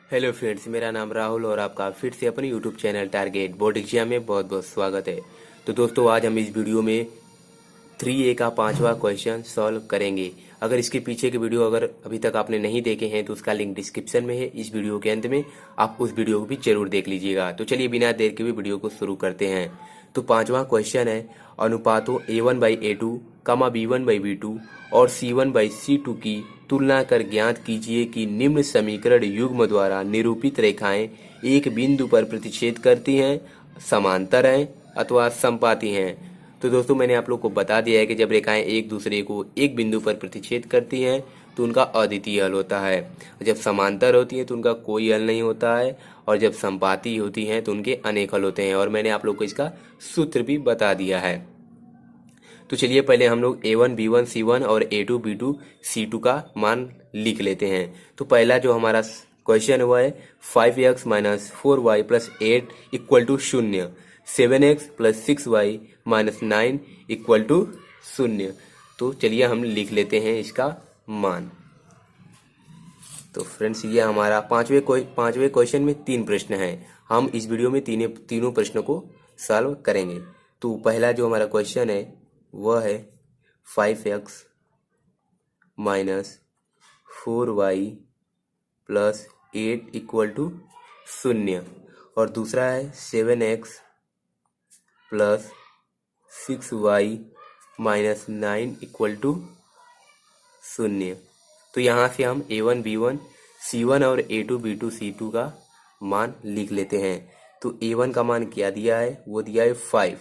Hello friends, मेरा नाम राहुल और आपका फिर से अपने YouTube channel target board exam में बहुत बहुत स्वागत है। तो दोस्तों, आज हम इस वीडियो में 3A का 5वां क्वेश्चन सॉल्व करेंगे। अगर इसके पीछे के वीडियो अगर अभी तक आपने नहीं देखे हैं तो उसका लिंक डिस्क्रिप्शन में है। इस वीडियो के अंत में आप उस वीडियो को भी जरूर देख लीजिएगा। तो चलिए बिना देर के भी वीडियो को शुरू करते हैं। तो 5वां क्वेश्चन है, अनुपातों A1/A2, B1/B2 और C1/C2 की तुलना कर ज्ञात कीजिए कि निम्न समीकरण युग्म द्वारा निरूपित रेखाएं एक बिंदु पर प्रतिच्छेद करती हैं, समांतर हैं अथवा समपाती हैं। तो दोस्तों, मैंने आप लोग को बता दिया है कि जब रेखाएं एक दूसरे को एक बिंदु पर प्रतिच्छेद करती हैं तो उनका अद्वितीय हल होता है। जब समांतर होती हैं तो उनका कोई हल नहीं होता है, और जब समपाती होती हैं तो उनके अनेक हल होते हैं। और मैंने आप लोग को इसका सूत्र भी बता दिया है। तो चलिए पहले हम लोग A1B1 C1 और A2B2 C2 का मान लिख लेते हैं। तो पहला जो हमारा क्वेश्चन हुआ है 5x - 4y + 8 = 0, 7x + 6y - 9 = 0। तो चलिए हम लिख लेते हैं इसका मान। तो फ्रेंड्स, ये हमारा पांचवें क्वेश्चन में 3 प्रश्न हैं। हम इस वीडियो में तीनों प्रश्नों को सॉल्व करेंगे। तो पहला जो हमारा क्वेश्चन है वह है 5x - 4y + 8 = 0, और दूसरा है 7x + 6y - 9 = 0। तो यहाँ से हम A1B1 C1 और A2B2 C2 का मान लिख लेते हैं। तो A1 का मान क्या दिया है, वो दिया है 5।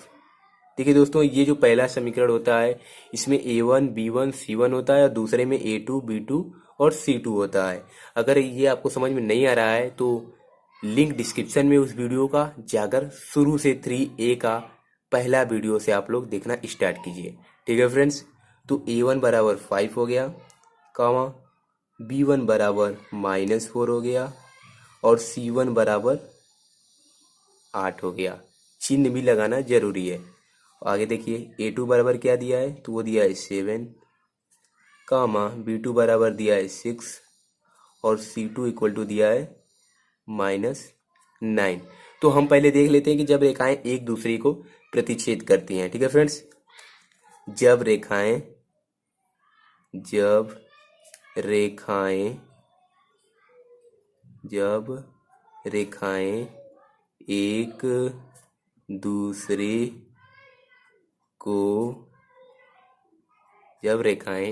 देखिए दोस्तों, ये जो पहला समीकरण होता है इसमें A1B1 C1 होता है और दूसरे में A2B2 और C2 होता है। अगर ये आपको समझ में नहीं आ रहा है तो लिंक डिस्क्रिप्शन में उस वीडियो का जाकर शुरू से 3A का पहला वीडियो से आप लोग देखना स्टार्ट कीजिए। ठीक है फ्रेंड्स। तो A1 बराबर 5 हो गया, कामा B1 बराबर -4 हो गया और C1 बराबर 8 हो गया। चिन्ह भी लगाना जरूरी है। आगे देखिए A2 बराबर क्या दिया है, तो वो दिया है 7, कामा B2 बराबर दिया है 6 और C2 = दिया है -9। तो हम पहले देख लेते हैं कि जब रेखाएं एक दूसरे को प्रतिच्छेद करती हैं। ठीक है फ्रेंड्स, जब रेखाएं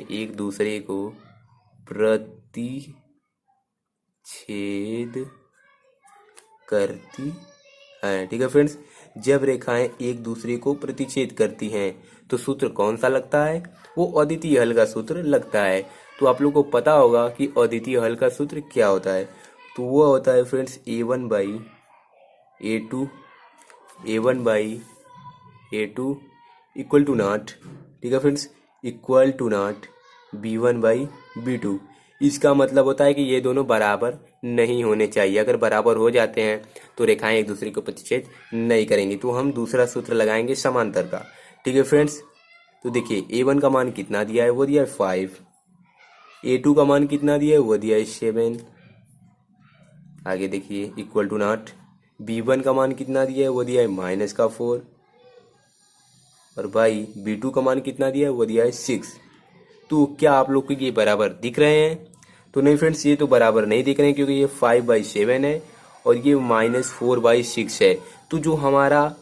एक दूसरे को प्रतिच्छेद करती हैं। ठीक है फ्रेंड्स, जब रेखाएं एक दूसरे को प्रतिच्छेद करती हैं तो सूत्र कौन सा लगता है, वो अद्वितीय हल का सूत्र लगता है। तो आप लोग को पता होगा कि अद्वितीय हल का सूत्र क्या होता है। तो वो होता है फ्रेंड्स A1/A2 = 0। ठीक है फ्रेंड्स, = B1/B2। इसका मतलब होता है कि ये दोनों बराबर नहीं होने चाहिए। अगर बराबर हो जाते हैं तो रेखाएं एक दूसरे को प्रतिच्छेद नहीं करेंगी। तो हम दूसरा सूत्र लगाएंगे समांतर का। ठीक है फ्रेंड्स, तो देखिए A1 का मान कितना दिया है, वो दिया है 5। A2 का मान कितना दिया है, वो दिया है 7। आगे देखिए = B1 का मान कितना दिया है, वो दिया है -4। और भाई B2 का मान कितना दिया है, वो दिया है 6। तो क्या आप लोग को ये बराबर दिख रहे हैं? तो नहीं फ्रेंड्स, ये तो बराबर नहीं दिख रहे हैं, क्योंकि ये 5/7 है और ये -4/6 है। तो जो हमारा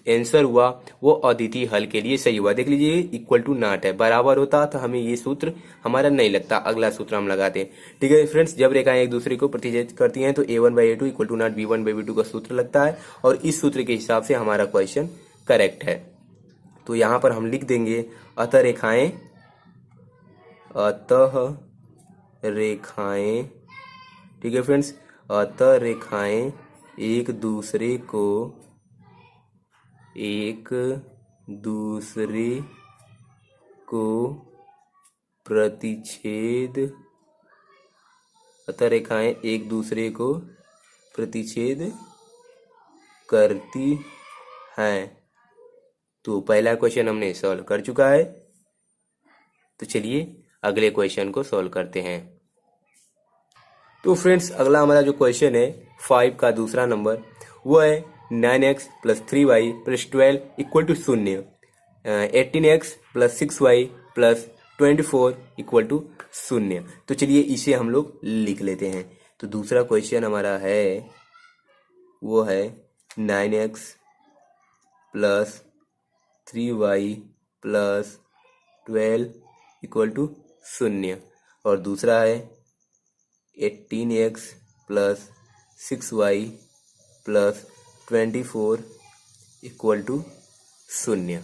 आंसर हुआ वो अद्वितीय हल के लिए सही हुआ। देख लीजिए =0 है। बराबर होता तो हमें ये सूत्र हमारा नहीं लगता। अगला सूत्र हम लगाते हैं। ठीक है फ्रेंड्स, जब रेखाएं एक दूसरे को प्रतिच्छेद करती हैं तो A1/A2 = 0, B1/B2 का सूत्र लगता है, और इस सूत्र के हिसाब से हमारा क्वेश्चन करेक्ट है। तो यहाँ पर हम लिख देंगे अतः रेखाएं, ठीक है फ्रेंड्स, अतः रेखाएं एक दूसरे को प्रतिच्छेद करती हैं। तो पहला क्वेश्चन हमने सॉल्व कर चुका है। तो चलिए अगले क्वेश्चन को सॉल्व करते हैं। तो फ्रेंड्स अगला हमारा जो क्वेश्चन है 5 का दूसरा नंबर वो है 9x plus 3y plus 12 equal to 0, 18x plus 6y plus 24 equal to 0। तो चलिए इसे हम लोग लिख लेते हैं। तो दूसरा क्वेश्चन हमारा है वो है 9x plus 3y plus 12 equal to 0 और दूसरा है 18x plus 6y plus 24 equal to 0।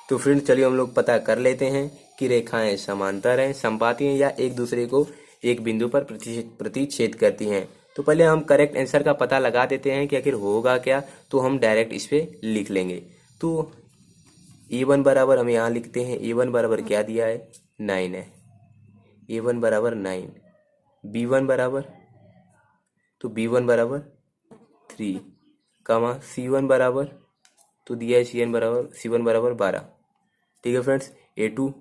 तो फ्रेंड्स चलिए हम लोग पता कर लेते हैं कि रेखाएं समांतर हैं, समपाती हैं या एक दूसरे को एक बिंदु पर प्रतिच्छेद करती हैं। तो पहले हम करेक्ट आंसर का पता लगा देते हैं कि आखिर होगा क्या, तो हम डायरेक्ट इस पे लिख लेंगे। तो a1 बराबर हम यहाँ लिखते हैं, a1 बराबर क्या दिया है 9 है, a1 बराबर 9, b1 बराबर, तो b1 बराबर 3 कमा c1 बराबर, तो दिया है c1 बराबर 12। ठीक है फ्रेंड्स, a2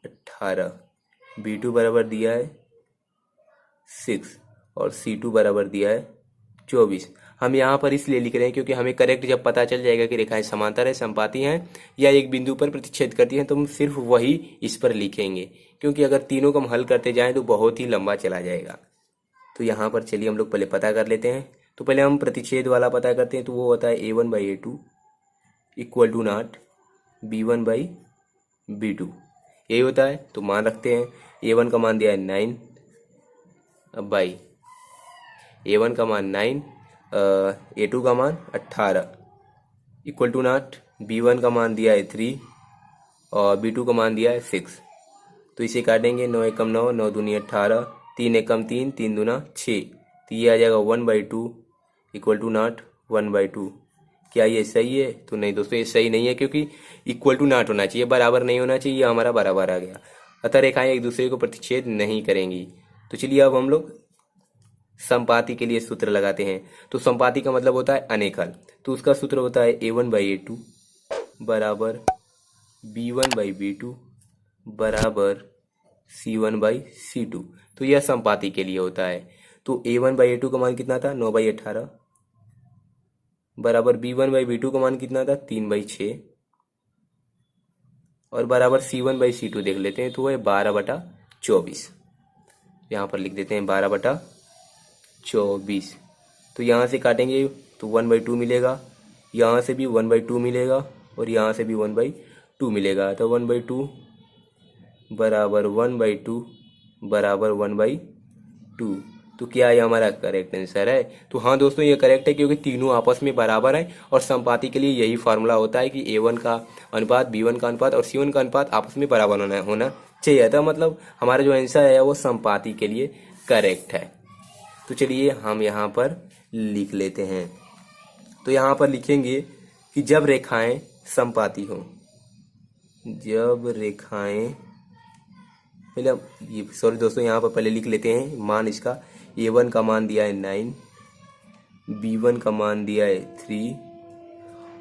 18, b2 बराबर दिया है 6 और c2 बराबर दिया है 24। हम यहाँ पर इसलिए लिख रहे हैं क्योंकि हमें करेक्ट जब पता चल जाएगा कि रेखाएं समांतर है, समपाती हैं या एक बिंदु पर प्रतिच्छेद करती हैं, तो हम सिर्फ वही इस पर लिखेंगे, क्योंकि अगर तीनों को हम हल करते जाएं तो बहुत ही लंबा चला जाएगा। तो यहाँ पर चलिए हम लोग पहले पता कर लेते हैं। तो पहले हम प्रतिच्छेद वाला पता करते हैं, तो वो होता है a1/a2 equal to not b1 by b2, यही होता है। तो मान रखते हैं a1 का मान दिया है 9 बाई a1 का मान 9, a2 का मान 18 इक्वल टू नॉट b1 का मान दिया है 3 और b2 का मान दिया है 6। तो इसे काटेंगे, 9 एकम 9, 9 दूनी 18, 3 एकम 3, 3 दूना 6, तो ये आ जाएगा 1/2 इक्वल टू नॉट 1/2। क्या ये सही है? तो नहीं दोस्तों, ये सही नहीं है, क्योंकि इक्वल टू नॉट होना चाहिए, बराबर नहीं होना चाहिए, हमारा बराबर आ गया। अतः रेखाएं एक दूसरे को प्रतिच्छेद नहीं करेंगी। तो चलिए अब हम लोग समपाती के लिए सूत्र लगाते हैं। तो समपाती का मतलब होता है अनेकल, तो उसका सूत्र होता है a1/a2 बराबर b1/b2 बराबर c1/c2। तो यह समपाती के लिए होता है। तो a1/a2 का मान कितना था 9/18 बराबर b1/b2 का मान कितना था 3/6 और बराबर c1/c2 देख लेते हैं, तो वह 12/24। यहाँ पर लिख देते हैं 12/24। तो यहाँ से काटेंगे तो 1/2 मिलेगा, यहाँ से भी 1/2 मिलेगा और यहाँ से भी 1/2 मिलेगा। तो 1/2 बराबर 1/2 बराबर 1/2। तो क्या ये हमारा करेक्ट आंसर है? तो हाँ दोस्तों, ये करेक्ट है, क्योंकि तीनों आपस में बराबर हैं और समपाती के लिए यही फार्मूला होता है कि a1 का अनुपात b1 का अनुपात और c1 का अनुपात आपस में बराबर होना चाहिए था। मतलब हमारा जो आंसर है वो समपाती के लिए करेक्ट है। तो चलिए हम यहाँ पर लिख लेते हैं। तो यहाँ पर लिखेंगे कि जब रेखाएं समपाती हों, जब रेखाएं, पहले ये सॉरी दोस्तों, यहाँ पर पहले लिख लेते हैं मान इसका। a1 का मान दिया है 9, b1 का मान दिया है 3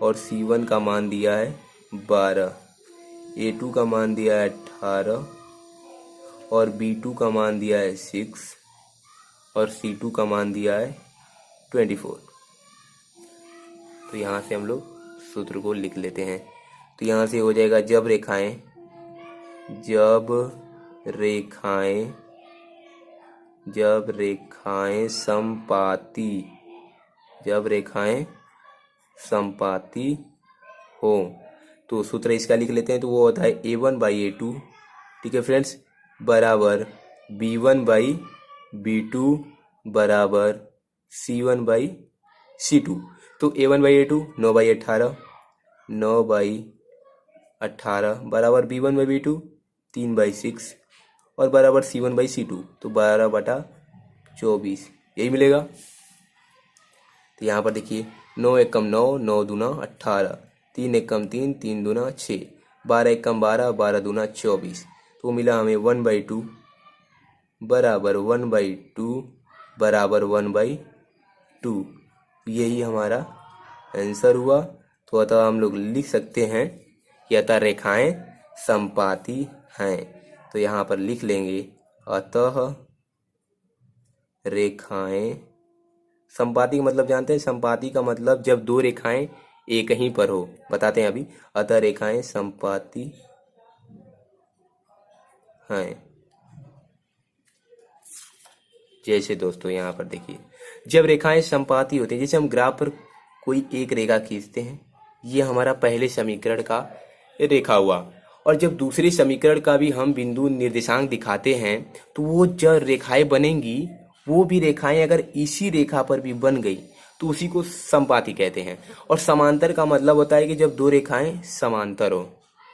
और c1 का मान दिया है 12, a2 का मान दिया है 18 और b2 का मान दिया है 6 और c2 का मान दिया है 24। तो यहाँ से हम लोग सूत्र को लिख लेते हैं। तो यहाँ से हो जाएगा जब रेखाएं समपाती हो, तो सूत्र इसका लिख लेते हैं। तो वो होता है a1/a2, ठीक है फ्रेंड्स, बराबर b1/b2 बराबर c1/c2। तो a1/a2 9/18 बराबर b1/b2 3/6 और बराबर c1/c2, तो 12/24 यही मिलेगा। तो यहाँ पर देखिए 9 एकम 9, 9 दूना 18, 3 एकम 3, 3 दूना 6, 12 एकम 12, 12 दूना 24, तो मिला हमें 1/2 बराबर 1/2 बराबर 1/2। यही हमारा आंसर हुआ। तो अतः हम लोग लिख सकते हैं कि अतः रेखाएं समपाती हैं। तो यहाँ पर लिख लेंगे अतः रेखाएं, संपाती का मतलब जानते हैं? संपाती का मतलब जब दो रेखाएं एक ही पर हो, बताते हैं अभी। अतः रेखाएं संपाती हैं। जैसे दोस्तों यहाँ पर देखिए, जब रेखाएं संपाती होती हैं, जैसे हम ग्राफ पर कोई एक रेखा खींचते हैं, ये हमारा पहले समीकरण का रेखा हुआ, और जब दूसरे समीकरण का भी हम बिंदु निर्देशांक दिखाते हैं तो वो जो रेखाएं बनेंगी, वो भी रेखाएं अगर इसी रेखा पर भी बन गई तो उसी को संपाती कहते हैं। और समांतर का मतलब होता है कि जब दो रेखाएं समांतर हो,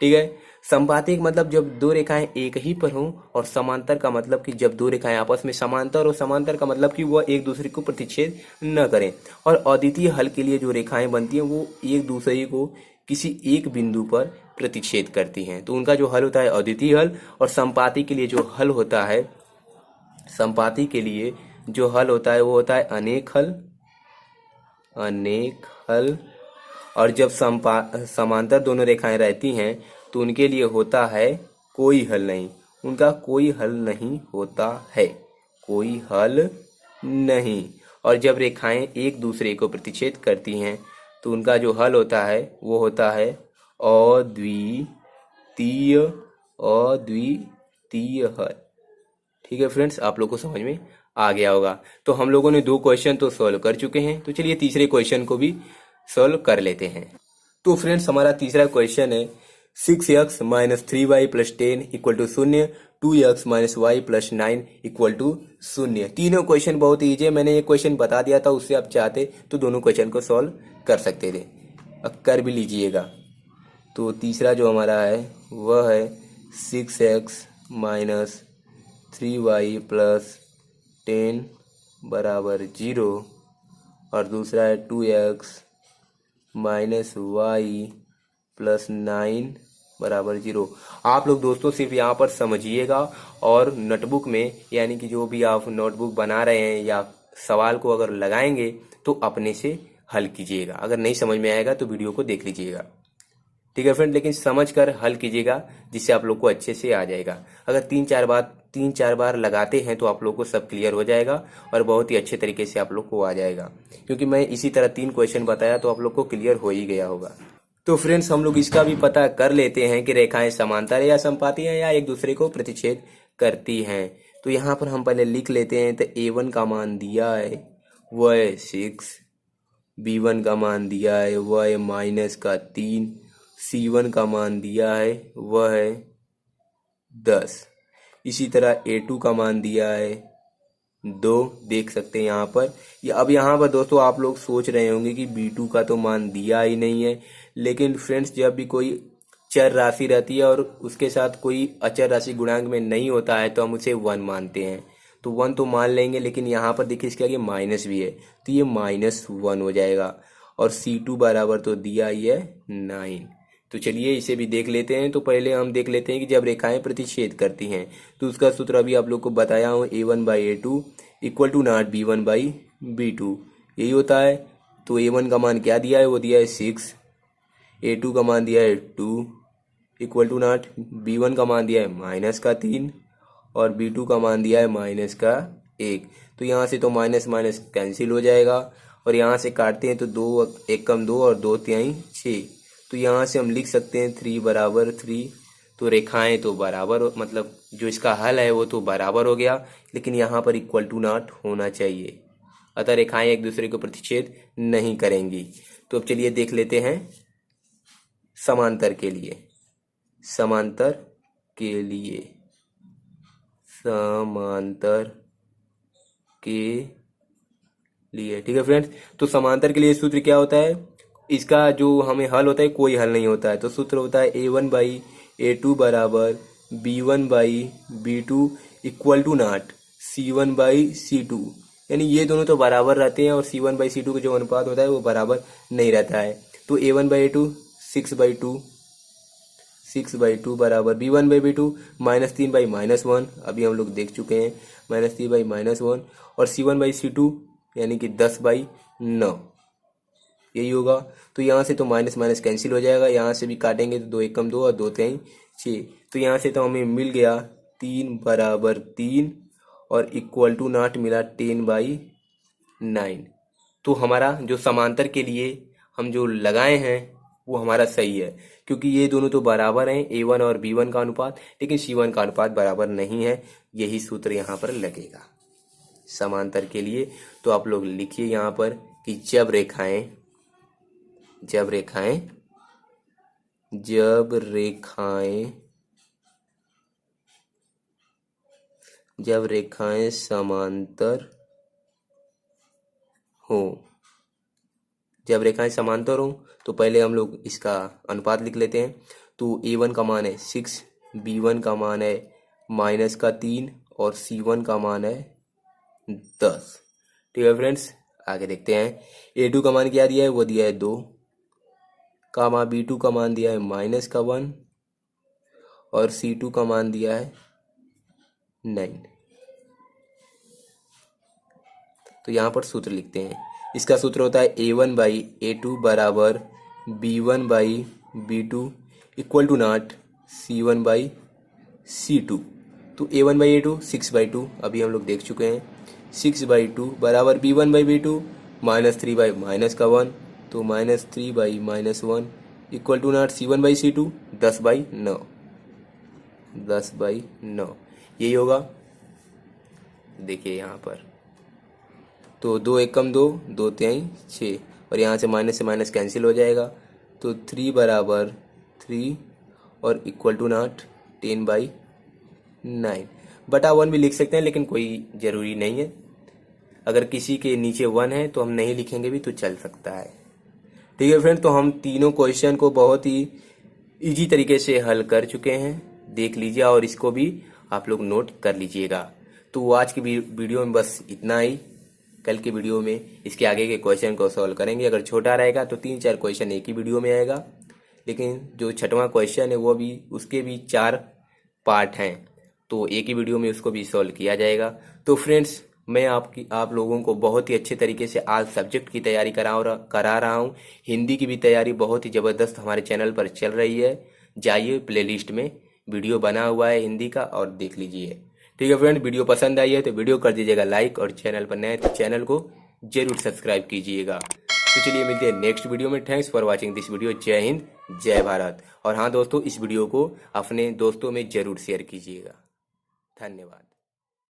ठीक है। संपाती का मतलब जब दो रेखाएं एक ही पर हों, और समांतर का मतलब कि जब दो रेखाएं आपस में समांतर हो। समांतर का मतलब कि वह एक दूसरे को प्रतिच्छेद न करें। और अद्वितीय हल के लिए जो रेखाएं बनती हैं वो एक दूसरे को किसी एक बिंदु पर प्रतिच्छेद करती हैं, तो उनका जो हल होता है अद्वितीय हल। और संपाती के लिए जो हल होता है, संपाती के लिए जो हल होता है वो होता है अनेक हल, अनेक हल। और जब समांतर दोनों रेखाएं रहती हैं तो उनके लिए होता है कोई हल नहीं, उनका कोई हल नहीं होता है, कोई हल नहीं। और जब रेखाएं एक दूसरे को प्रतिच्छेद करती हैं तो उनका जो हल होता है वो होता है अद्वितीय, अद्वितीय हल। ठीक है फ्रेंड्स, आप लोग को समझ में आ गया होगा। तो हम लोगों ने 2 क्वेश्चन तो सॉल्व कर चुके हैं, तो चलिए तीसरे क्वेश्चन को भी सॉल्व कर लेते हैं। तो फ्रेंड्स हमारा तीसरा क्वेश्चन है 6x minus 3y plus 10 equal to 0, 2x minus y plus 9 equal to 0। तीनों क्वेश्चन बहुत ईजी है, मैंने एक क्वेश्चन बता दिया था, उससे आप चाहते तो दोनों क्वेश्चन को सॉल्व कर सकते थे, अब कर भी लीजिएगा। तो तीसरा जो हमारा है वह है 6x माइनस 3y प्लस 10 बराबर 0, और दूसरा है 2x माइनस वाई प्लस 9 बराबर 0। आप लोग दोस्तों सिर्फ यहाँ पर समझिएगा, और नोटबुक में, यानी कि जो भी आप नोटबुक बना रहे हैं या सवाल को अगर लगाएंगे तो अपने से हल कीजिएगा। अगर नहीं समझ में आएगा तो वीडियो को देख लीजिएगा, ठीक है फ्रेंड, लेकिन समझ कर हल कीजिएगा जिससे आप लोग को अच्छे से आ जाएगा। अगर 3-4 बार लगाते हैं तो आप लोग को सब क्लियर हो जाएगा और बहुत ही अच्छे तरीके से आप लोग को आ जाएगा, क्योंकि मैं इसी तरह 3 क्वेश्चन बताया तो आप लोग को क्लियर हो ही गया होगा। तो फ्रेंड्स हम लोग इसका भी पता कर लेते हैं कि रेखाएं समांतर या संपाती हैं या एक दूसरे को प्रतिच्छेद करती हैं। तो यहाँ पर हम पहले लिख लेते हैं। तो A1 का मान दिया है वह है 6, B1 का मान दिया है वह है माइनस का 3, C1 का मान दिया है वह है 10। इसी तरह A2 का मान दिया है 2, देख सकते हैं यहाँ पर। अब यहाँ पर दोस्तों आप लोग सोच रहे होंगे कि B2 का तो मान दिया ही नहीं है, लेकिन फ्रेंड्स जब भी कोई चर राशि रहती है और उसके साथ कोई अचर राशि गुणांक में नहीं होता है तो हम उसे 1 मानते हैं, तो 1 तो मान लेंगे। लेकिन यहाँ पर देखिए इसके आगे माइनस भी है तो ये -1 हो जाएगा। और C2 बराबर तो दिया ही है 9। तो चलिए इसे भी देख लेते हैं। तो पहले हम देख लेते हैं कि जब रेखाएं प्रतिच्छेद करती हैं तो उसका सूत्र अभी आप लोग को बताया हूँ, A1/A2 equal to not B1/B2, यही होता है। तो A1 का मान क्या दिया है, वो दिया है 6, A2 का मान दिया है 2 इक्वल टू नॉट, B1 का मान दिया है -3 और B2 का मान दिया है -1। तो यहाँ से तो माइनस माइनस कैंसिल हो जाएगा, और यहाँ से काटते हैं तो 2 1 कम 2 और 2 3 6। तो यहाँ से हम लिख सकते हैं 3 बराबर 3। तो रेखाएं तो बराबर, मतलब जो इसका हल है वो तो बराबर हो गया, लेकिन यहाँ पर इक्वल टू नॉट होना चाहिए, अतः रेखाएं एक दूसरे को प्रतिच्छेद नहीं करेंगी। तो अब चलिए देख लेते हैं समांतर के लिए, समांतर के लिए, समांतर के लिए, ठीक है फ्रेंड्स। तो समांतर के लिए सूत्र क्या होता है, इसका जो हमें हल होता है कोई हल नहीं होता है, तो सूत्र होता है A1/A2 बराबर B1/B2 equal to not C1/C2। यानी ये दोनों तो बराबर रहते हैं और C1/C2 का जो अनुपात होता है वो बराबर नहीं रहता है। तो A1/A2 6/2 बराबर B1/B2 -3/-1, अभी हम लोग देख चुके हैं, -3/-1, और C1/C2 यानी कि 10/9, यही होगा। तो यहाँ से तो माइनस माइनस कैंसिल हो जाएगा, यहाँ से भी काटेंगे तो 2 1 कम 2 और 2 3 6। तो यहाँ से तो हमें मिल गया 3 बराबर 3 और इक्वल टू नॉट मिला 10/9। तो हमारा जो समांतर के लिए हम जो लगाए हैं वो हमारा सही है, क्योंकि ये दोनों तो बराबर हैं, A1 और B1 का अनुपात, लेकिन C1 का अनुपात बराबर नहीं है। यही सूत्र यहाँ पर लगेगा समांतर के लिए। तो आप लोग लिखिए यहाँ पर कि जब रेखाएं समांतर हो, जब रेखाएं समांतर हो तो पहले हम लोग इसका अनुपात लिख लेते हैं। तो A1 का मान है 6, B1 का मान है -3 और C1 का मान है 10। ठीक है फ्रेंड्स, आगे देखते हैं। A2 का मान क्या दिया है, वो दिया है 2, कामा B2 का मान दिया है -1 और C2 का मान दिया है 9। तो यहाँ पर सूत्र लिखते हैं। इसका सूत्र होता है A1/A2 बराबर B1/B2 equal to not C1/C2। तो A1/A2 6/2 अभी हम लोग देख चुके हैं। 6/2 बराबर B1/B2 -3/-1, तो -3/-1 इक्वल टू नॉट C1/C2 10/9। 10/9 यही होगा। देखिए यहाँ पर तो 2 एकम 2, 2 तिहाई 6 और यहाँ से माइनस कैंसिल हो जाएगा। तो 3 बराबर 3 और इक्वल टू नॉट 10/9। बटा 1 भी लिख सकते हैं, लेकिन कोई ज़रूरी नहीं है। अगर किसी के नीचे 1 है तो हम नहीं लिखेंगे भी तो चल सकता है। ठीक है फ्रेंड, तो हम तीनों क्वेश्चन को बहुत ही इजी तरीके से हल कर चुके हैं। देख लीजिए और इसको भी आप लोग नोट कर लीजिएगा। तो आज की वीडियो में बस इतना ही। कल की वीडियो में इसके आगे के क्वेश्चन को सॉल्व करेंगे। अगर छोटा रहेगा तो 3-4 क्वेश्चन एक ही वीडियो में आएगा, लेकिन जो छठवां क्वेश्चन है वो भी, उसके भी 4 पार्ट हैं, तो एक ही वीडियो में उसको भी सॉल्व किया जाएगा। तो फ्रेंड्स, मैं आप लोगों को बहुत ही अच्छे तरीके से आज सब्जेक्ट की तैयारी करा रहा हूँ। हिंदी की भी तैयारी बहुत ही ज़बरदस्त हमारे चैनल पर चल रही है। जाइए, प्लेलिस्ट में वीडियो बना हुआ है हिंदी का और देख लीजिए। ठीक है फ्रेंड, वीडियो पसंद आई है तो वीडियो कर दीजिएगा लाइक, और चैनल पर नए तो चैनल को जरूर सब्सक्राइब कीजिएगा। तो चलिए मिलते हैं नेक्स्ट वीडियो में। Thanks for watching this video. जय हिंद, जय भारत। और हाँ दोस्तों, इस वीडियो को अपने दोस्तों में जरूर शेयर कीजिएगा। धन्यवाद।